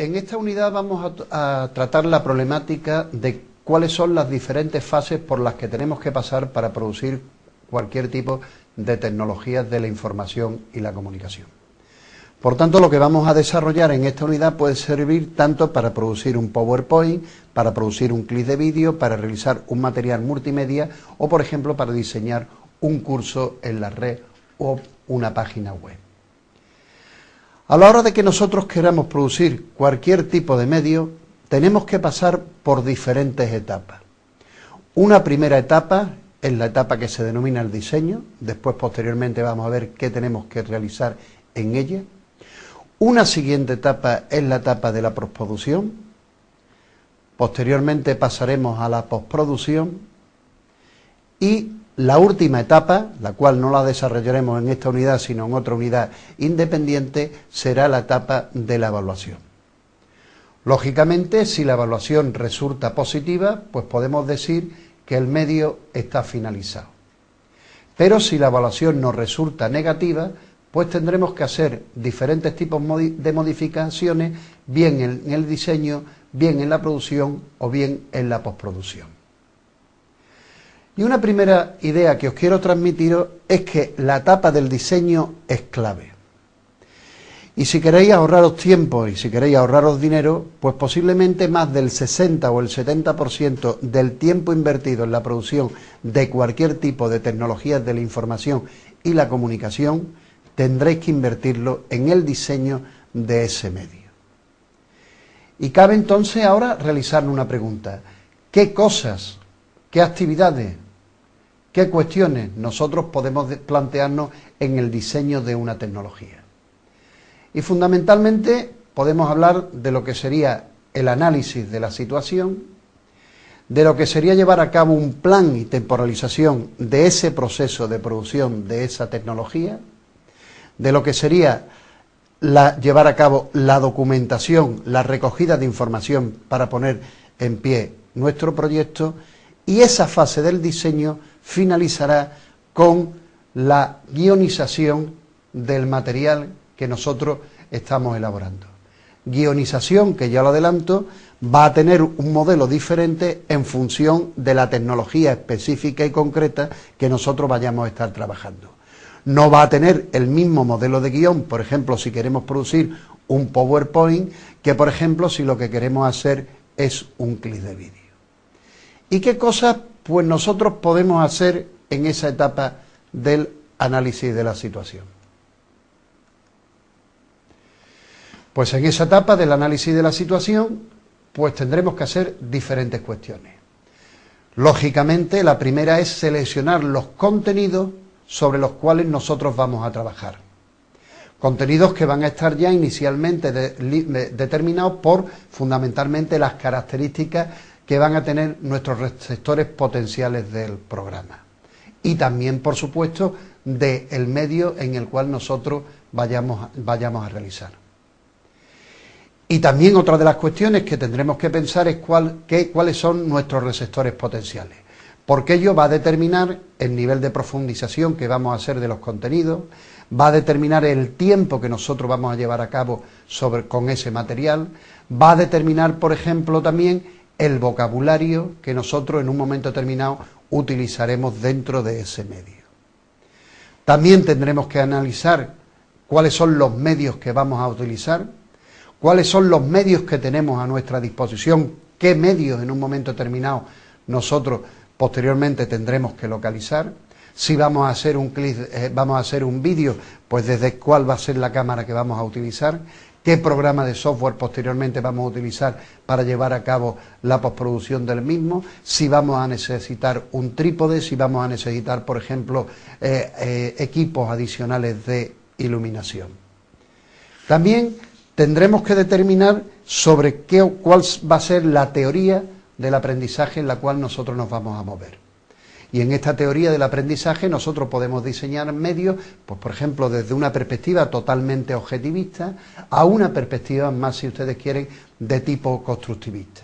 En esta unidad vamos a tratar la problemática de cuáles son las diferentes fases por las que tenemos que pasar para producir cualquier tipo de tecnologías de la información y la comunicación. Por tanto, lo que vamos a desarrollar en esta unidad puede servir tanto para producir un PowerPoint, para producir un clip de vídeo, para realizar un material multimedia o, por ejemplo, para diseñar un curso en la red o una página web. A la hora de que nosotros queramos producir cualquier tipo de medio, tenemos que pasar por diferentes etapas. Una primera etapa es la etapa que se denomina el diseño, después posteriormente vamos a ver qué tenemos que realizar en ella. Una siguiente etapa es la etapa de la postproducción, posteriormente pasaremos a la postproducción y la última etapa, la cual no la desarrollaremos en esta unidad sino en otra unidad independiente, será la etapa de la evaluación. Lógicamente, si la evaluación resulta positiva, pues podemos decir que el medio está finalizado. Pero si la evaluación nos resulta negativa, pues tendremos que hacer diferentes tipos de modificaciones, bien en el diseño, bien en la producción o bien en la postproducción. Y una primera idea que os quiero transmitir es que la etapa del diseño es clave. Y si queréis ahorraros tiempo y si queréis ahorraros dinero, pues posiblemente más del 60 o el 70% del tiempo invertido en la producción de cualquier tipo de tecnologías de la información y la comunicación, tendréis que invertirlo en el diseño de ese medio. Y cabe entonces ahora realizarnos una pregunta. ¿Qué cosas, qué actividades, qué cuestiones nosotros podemos plantearnos en el diseño de una tecnología? Y fundamentalmente podemos hablar de lo que sería el análisis de la situación, de lo que sería llevar a cabo un plan y temporalización de ese proceso de producción de esa tecnología, de lo que sería llevar a cabo la documentación, la recogida de información para poner en pie nuestro proyecto, y esa fase del diseño finalizará con la guionización del material que nosotros estamos elaborando. Guionización que, ya lo adelanto, va a tener un modelo diferente en función de la tecnología específica y concreta que nosotros vayamos a estar trabajando. No va a tener el mismo modelo de guión, por ejemplo, si queremos producir un PowerPoint, que por ejemplo si lo que queremos hacer es un clip de vídeo. ¿Y qué cosas pues nosotros podemos hacer en esa etapa del análisis de la situación? Pues en esa etapa del análisis de la situación, pues tendremos que hacer diferentes cuestiones. Lógicamente, la primera es seleccionar los contenidos sobre los cuales nosotros vamos a trabajar. Contenidos que van a estar ya inicialmente determinados por fundamentalmente las características que van a tener nuestros receptores potenciales del programa. Y también, por supuesto, del medio en el cual nosotros vayamos a realizar. Y también otra de las cuestiones que tendremos que pensar es cuáles son nuestros receptores potenciales, porque ello va a determinar el nivel de profundización que vamos a hacer de los contenidos, va a determinar el tiempo que nosotros vamos a llevar a cabo con ese material, va a determinar, por ejemplo, también el vocabulario que nosotros en un momento determinado utilizaremos dentro de ese medio. También tendremos que analizar cuáles son los medios que vamos a utilizar, cuáles son los medios que tenemos a nuestra disposición, qué medios en un momento determinado nosotros posteriormente tendremos que localizar, si vamos a hacer un clip, vamos a hacer un vídeo, pues desde cuál va a ser la cámara que vamos a utilizar, qué programa de software posteriormente vamos a utilizar para llevar a cabo la postproducción del mismo, si vamos a necesitar un trípode, si vamos a necesitar, por ejemplo, equipos adicionales de iluminación. También tendremos que determinar sobre cuál va a ser la teoría del aprendizaje en la cual nosotros nos vamos a mover. Y en esta teoría del aprendizaje nosotros podemos diseñar medios, pues por ejemplo, desde una perspectiva totalmente objetivista a una perspectiva más, si ustedes quieren, de tipo constructivista.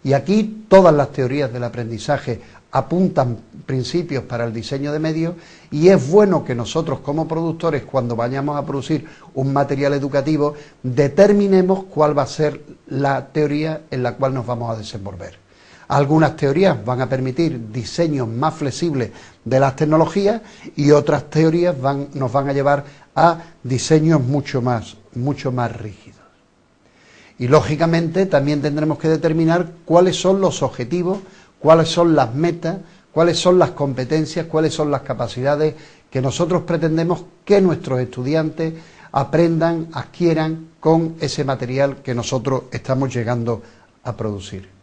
Y aquí todas las teorías del aprendizaje apuntan principios para el diseño de medios, y es bueno que nosotros como productores, cuando vayamos a producir un material educativo, determinemos cuál va a ser la teoría en la cual nos vamos a desenvolver. Algunas teorías van a permitir diseños más flexibles de las tecnologías y otras teorías nos van a llevar a diseños mucho más rígidos. Y lógicamente también tendremos que determinar cuáles son los objetivos, cuáles son las metas, cuáles son las competencias, cuáles son las capacidades que nosotros pretendemos que nuestros estudiantes aprendan, adquieran con ese material que nosotros estamos llegando a producir.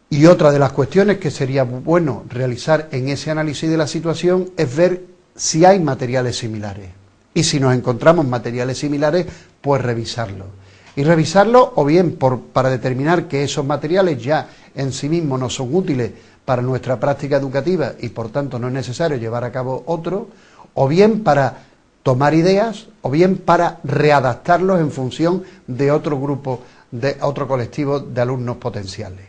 Y otra de las cuestiones que sería bueno realizar en ese análisis de la situación es ver si hay materiales similares. Y si nos encontramos materiales similares, pues revisarlos. Y revisarlos o bien para determinar que esos materiales ya en sí mismos no son útiles para nuestra práctica educativa y por tanto no es necesario llevar a cabo otro, o bien para tomar ideas, o bien para readaptarlos en función de otro grupo, de otro colectivo de alumnos potenciales.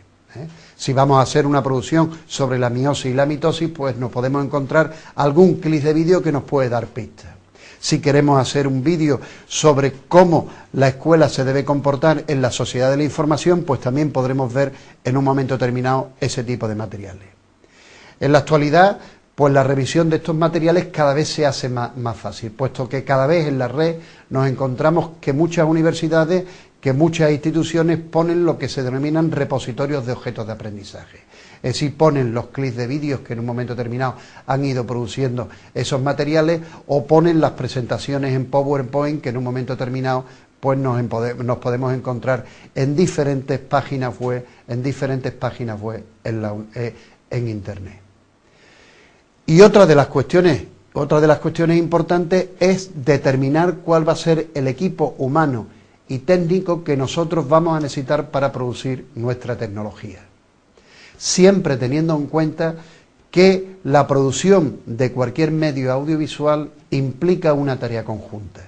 Si vamos a hacer una producción sobre la meiosis y la mitosis, pues nos podemos encontrar algún clip de vídeo que nos puede dar pistas. Si queremos hacer un vídeo sobre cómo la escuela se debe comportar en la sociedad de la información, pues también podremos ver en un momento determinado ese tipo de materiales. En la actualidad, pues la revisión de estos materiales cada vez se hace más fácil, puesto que cada vez en la red nos encontramos que muchas universidades, que muchas instituciones ponen lo que se denominan repositorios de objetos de aprendizaje. Es decir, ponen los clips de vídeos que en un momento determinado han ido produciendo esos materiales, o ponen las presentaciones en PowerPoint que en un momento determinado pues nos podemos encontrar en diferentes páginas web, en Internet. Y otra de las cuestiones importantes es determinar cuál va a ser el equipo humano y técnico que nosotros vamos a necesitar para producir nuestra tecnología. Siempre teniendo en cuenta que la producción de cualquier medio audiovisual implica una tarea conjunta.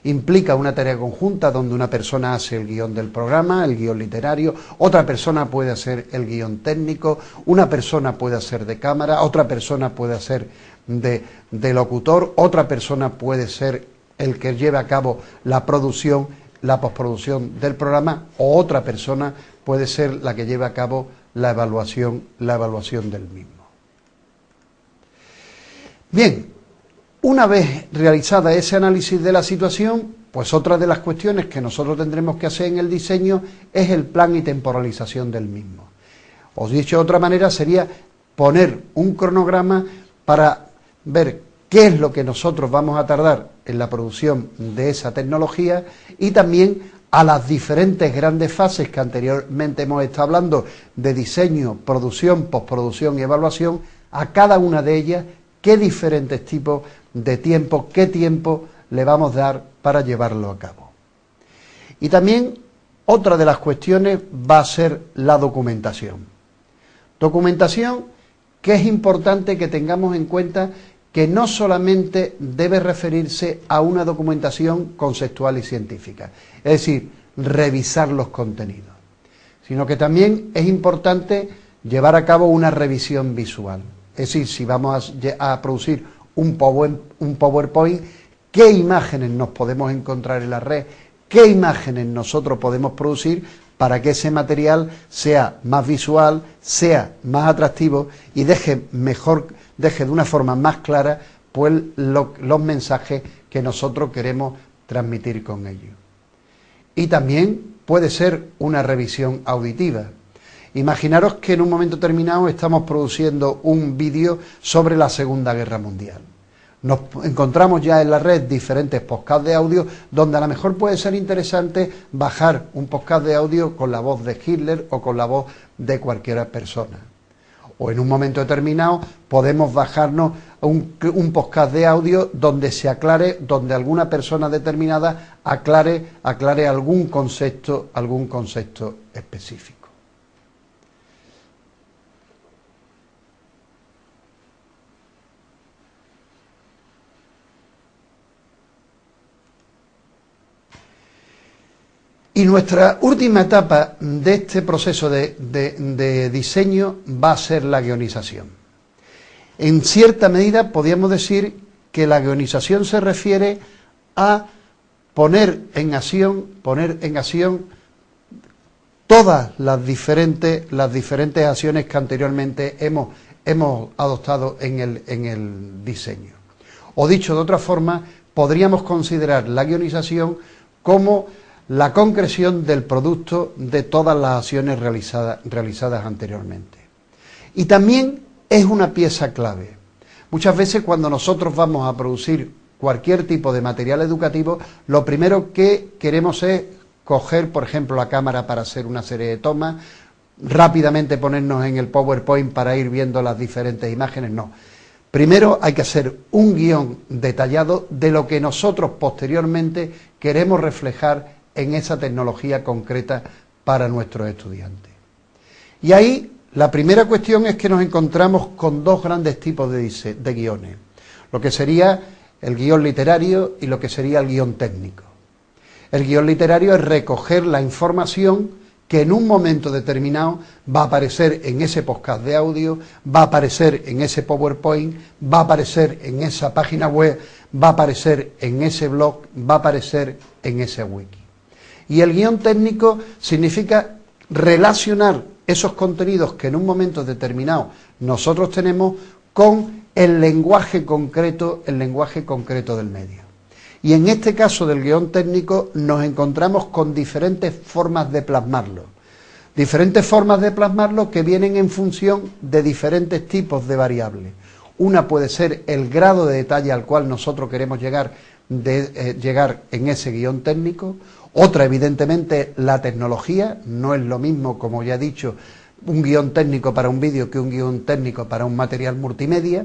Implica una tarea conjunta donde una persona hace el guión del programa, el guión literario, otra persona puede hacer el guión técnico, una persona puede hacer de cámara, otra persona puede hacer de locutor, otra persona puede ser el que lleve a cabo la producción, la postproducción del programa, o otra persona puede ser la que lleve a cabo la evaluación del mismo. Bien, una vez realizada ese análisis de la situación, pues otra de las cuestiones que nosotros tendremos que hacer en el diseño es el plan y temporalización del mismo. Os dicho de otra manera, sería poner un cronograma para ver qué es lo que nosotros vamos a tardar en la producción de esa tecnología, y también a las diferentes grandes fases que anteriormente hemos estado hablando de diseño, producción, postproducción y evaluación, a cada una de ellas qué diferentes tipos de tiempo, qué tiempo le vamos a dar para llevarlo a cabo. Y también otra de las cuestiones va a ser la documentación. Documentación que es importante que tengamos en cuenta que no solamente debe referirse a una documentación conceptual y científica, es decir, revisar los contenidos, sino que también es importante llevar a cabo una revisión visual. Es decir, si vamos a producir un PowerPoint, ¿qué imágenes nos podemos encontrar en la red? ¿Qué imágenes nosotros podemos producir para que ese material sea más visual, sea más atractivo y deje de una forma más clara pues los mensajes que nosotros queremos transmitir con ello? Y también puede ser una revisión auditiva. Imaginaros que en un momento determinado estamos produciendo un vídeo sobre la Segunda Guerra Mundial. Nos encontramos ya en la red diferentes podcasts de audio donde a lo mejor puede ser interesante bajar un podcast de audio con la voz de Hitler o con la voz de cualquier persona. O en un momento determinado podemos bajarnos un podcast de audio donde se aclare, donde alguna persona determinada aclare algún concepto específico. Y nuestra última etapa de este proceso de diseño va a ser la guionización. En cierta medida podríamos decir que la guionización se refiere a poner en acción todas las diferentes acciones que anteriormente hemos adoptado en el diseño. O dicho de otra forma, podríamos considerar la guionización como la concreción del producto de todas las acciones realizadas anteriormente. Y también es una pieza clave. Muchas veces cuando nosotros vamos a producir cualquier tipo de material educativo, lo primero que queremos es coger, por ejemplo, la cámara para hacer una serie de tomas, rápidamente ponernos en el PowerPoint para ir viendo las diferentes imágenes. No. Primero hay que hacer un guión detallado de lo que nosotros posteriormente queremos reflejar en esa tecnología concreta para nuestros estudiantes. Y ahí la primera cuestión es que nos encontramos con dos grandes tipos de guiones, lo que sería el guión literario y lo que sería el guión técnico. El guión literario es recoger la información que en un momento determinado va a aparecer en ese podcast de audio, va a aparecer en ese PowerPoint, va a aparecer en esa página web, va a aparecer en ese blog, va a aparecer en ese wiki. Y el guión técnico significa relacionar esos contenidos que en un momento determinado nosotros tenemos con el lenguaje concreto del medio. Y en este caso del guión técnico nos encontramos con diferentes formas de plasmarlo. Diferentes formas de plasmarlo que vienen en función de diferentes tipos de variables. Una puede ser el grado de detalle al cual nosotros queremos llegar en ese guión técnico. Otra, evidentemente, la tecnología. No es lo mismo, como ya he dicho, un guión técnico para un vídeo que un guión técnico para un material multimedia.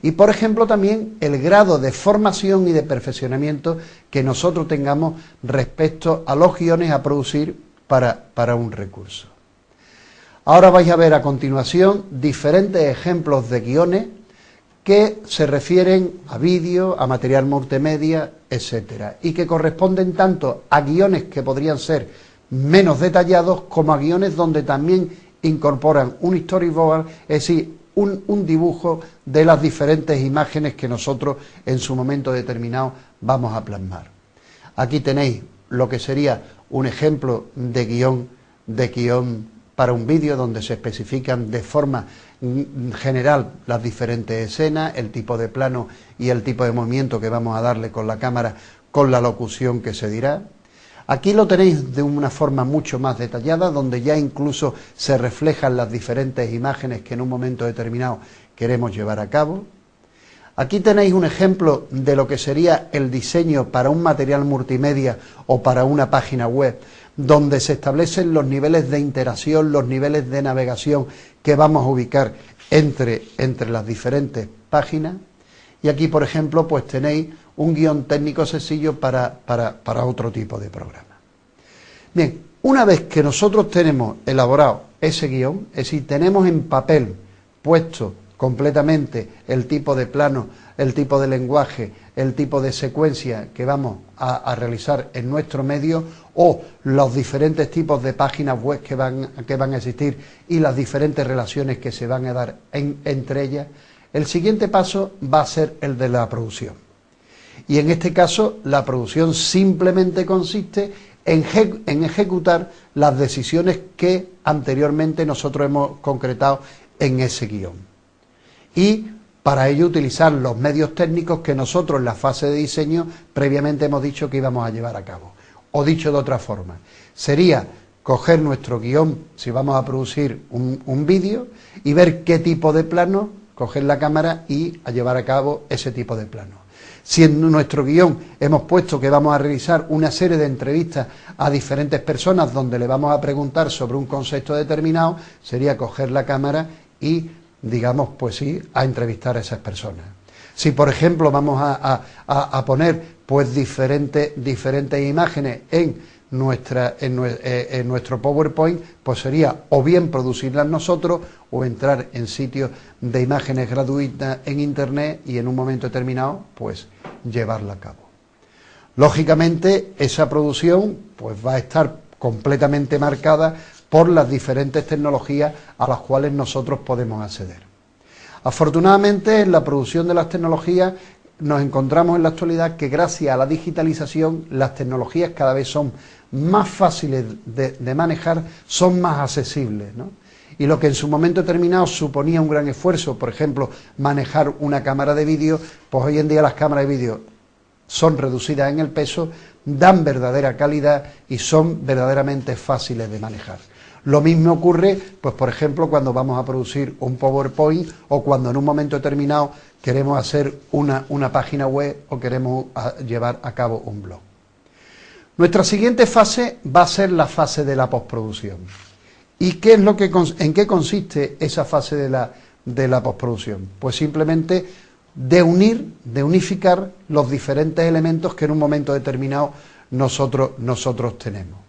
Y, por ejemplo, también el grado de formación y de perfeccionamiento que nosotros tengamos respecto a los guiones a producir para un recurso. Ahora vais a ver a continuación diferentes ejemplos de guiones que se refieren a vídeo, a material multimedia, etcétera, y que corresponden tanto a guiones que podrían ser menos detallados como a guiones donde también incorporan un storyboard, es decir, un dibujo de las diferentes imágenes que nosotros en su momento determinado vamos a plasmar. Aquí tenéis lo que sería un ejemplo de guión para un vídeo donde se especifican de forma general las diferentes escenas, el tipo de plano y el tipo de movimiento que vamos a darle con la cámara, con la locución que se dirá. Aquí lo tenéis de una forma mucho más detallada, donde ya incluso se reflejan las diferentes imágenes que en un momento determinado queremos llevar a cabo. Aquí tenéis un ejemplo de lo que sería el diseño para un material multimedia o para una página web, donde se establecen los niveles de interacción, los niveles de navegación que vamos a ubicar entre las diferentes páginas. Y aquí, por ejemplo, pues tenéis un guión técnico sencillo para otro tipo de programa. Bien, una vez que nosotros tenemos elaborado ese guión, es decir, tenemos en papel puesto completamente el tipo de plano, el tipo de lenguaje, el tipo de secuencia que vamos a realizar en nuestro medio, o los diferentes tipos de páginas web que van a existir y las diferentes relaciones que se van a dar entre ellas, el siguiente paso va a ser el de la producción. Y en este caso la producción simplemente consiste en ejecutar las decisiones que anteriormente nosotros hemos concretado en ese guión. Y para ello utilizar los medios técnicos que nosotros en la fase de diseño previamente hemos dicho que íbamos a llevar a cabo. O dicho de otra forma, sería coger nuestro guión, si vamos a producir un vídeo, y ver qué tipo de plano, coger la cámara y a llevar a cabo ese tipo de plano. Si en nuestro guión hemos puesto que vamos a realizar una serie de entrevistas a diferentes personas donde le vamos a preguntar sobre un concepto determinado, sería coger la cámara y, digamos, pues sí, a entrevistar a esas personas. Si, por ejemplo, vamos a poner pues diferentes imágenes en nuestro PowerPoint, pues sería o bien producirlas nosotros o entrar en sitios de imágenes gratuitas en Internet y en un momento determinado pues llevarla a cabo. Lógicamente esa producción pues va a estar completamente marcada por las diferentes tecnologías a las cuales nosotros podemos acceder. Afortunadamente, en la producción de las tecnologías nos encontramos en la actualidad que gracias a la digitalización las tecnologías cada vez son más fáciles de manejar, son más accesibles, ¿no? Y lo que en su momento determinado suponía un gran esfuerzo, por ejemplo, manejar una cámara de vídeo, pues hoy en día las cámaras de vídeo son reducidas en el peso, dan verdadera calidad y son verdaderamente fáciles de manejar. Lo mismo ocurre, pues por ejemplo, cuando vamos a producir un PowerPoint o cuando en un momento determinado queremos hacer una página web o queremos llevar a cabo un blog. Nuestra siguiente fase va a ser la fase de la postproducción. ¿Y qué es en qué consiste esa fase de la postproducción? Pues simplemente de unificar los diferentes elementos que en un momento determinado nosotros tenemos.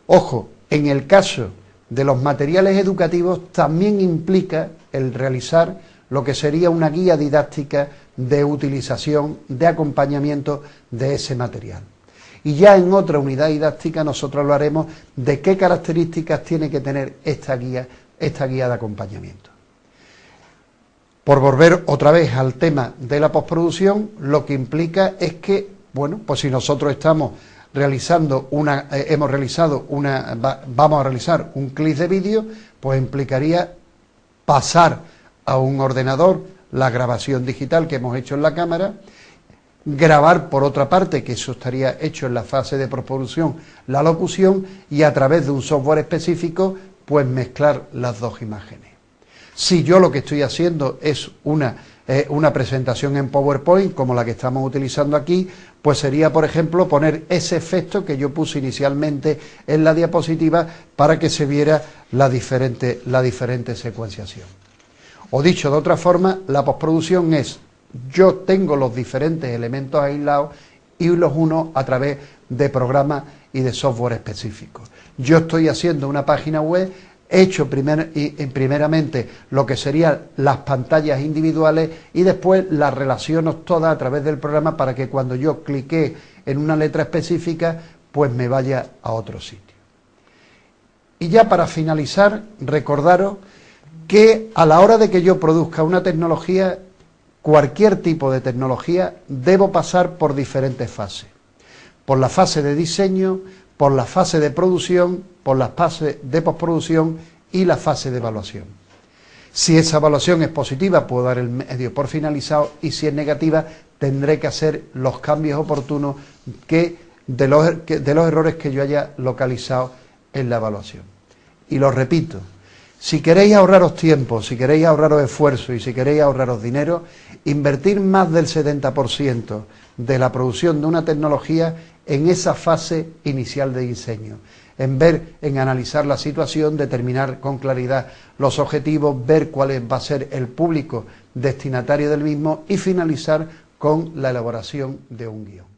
Ojo, en el caso de los materiales educativos también implica el realizar lo que sería una guía didáctica de utilización, de acompañamiento de ese material. Y ya en otra unidad didáctica nosotros lo haremos de qué características tiene que tener esta guía de acompañamiento. Por volver otra vez al tema de la postproducción, lo que implica es que, bueno, pues si nosotros vamos a realizar un clip de vídeo, pues implicaría pasar a un ordenador la grabación digital que hemos hecho en la cámara, grabar por otra parte, que eso estaría hecho en la fase de postproducción, la locución, y a través de un software específico, pues mezclar las dos imágenes. Si yo lo que estoy haciendo es una presentación en PowerPoint, como la que estamos utilizando aquí, pues sería, por ejemplo, poner ese efecto que yo puse inicialmente en la diapositiva para que se viera la diferente secuenciación. O dicho de otra forma, la postproducción es: yo tengo los diferentes elementos aislados y los uno a través de programas y de software específicos. Yo estoy haciendo una página web, he hecho primeramente lo que serían las pantallas individuales y después las relaciono todas a través del programa para que cuando yo clique en una letra específica, pues me vaya a otro sitio. Y ya para finalizar, recordaros que a la hora de que yo produzca una tecnología, cualquier tipo de tecnología, debo pasar por diferentes fases. Por la fase de diseño, por la fase de producción, por la fase de postproducción y la fase de evaluación. Si esa evaluación es positiva, puedo dar el medio por finalizado, y si es negativa, tendré que hacer los cambios oportunos de los errores que yo haya localizado en la evaluación. Y lo repito, si queréis ahorraros tiempo, si queréis ahorraros esfuerzo y si queréis ahorraros dinero, invertir más del 70% de la producción de una tecnología en esa fase inicial de diseño, en analizar la situación, determinar con claridad los objetivos, ver cuál va a ser el público destinatario del mismo y finalizar con la elaboración de un guión.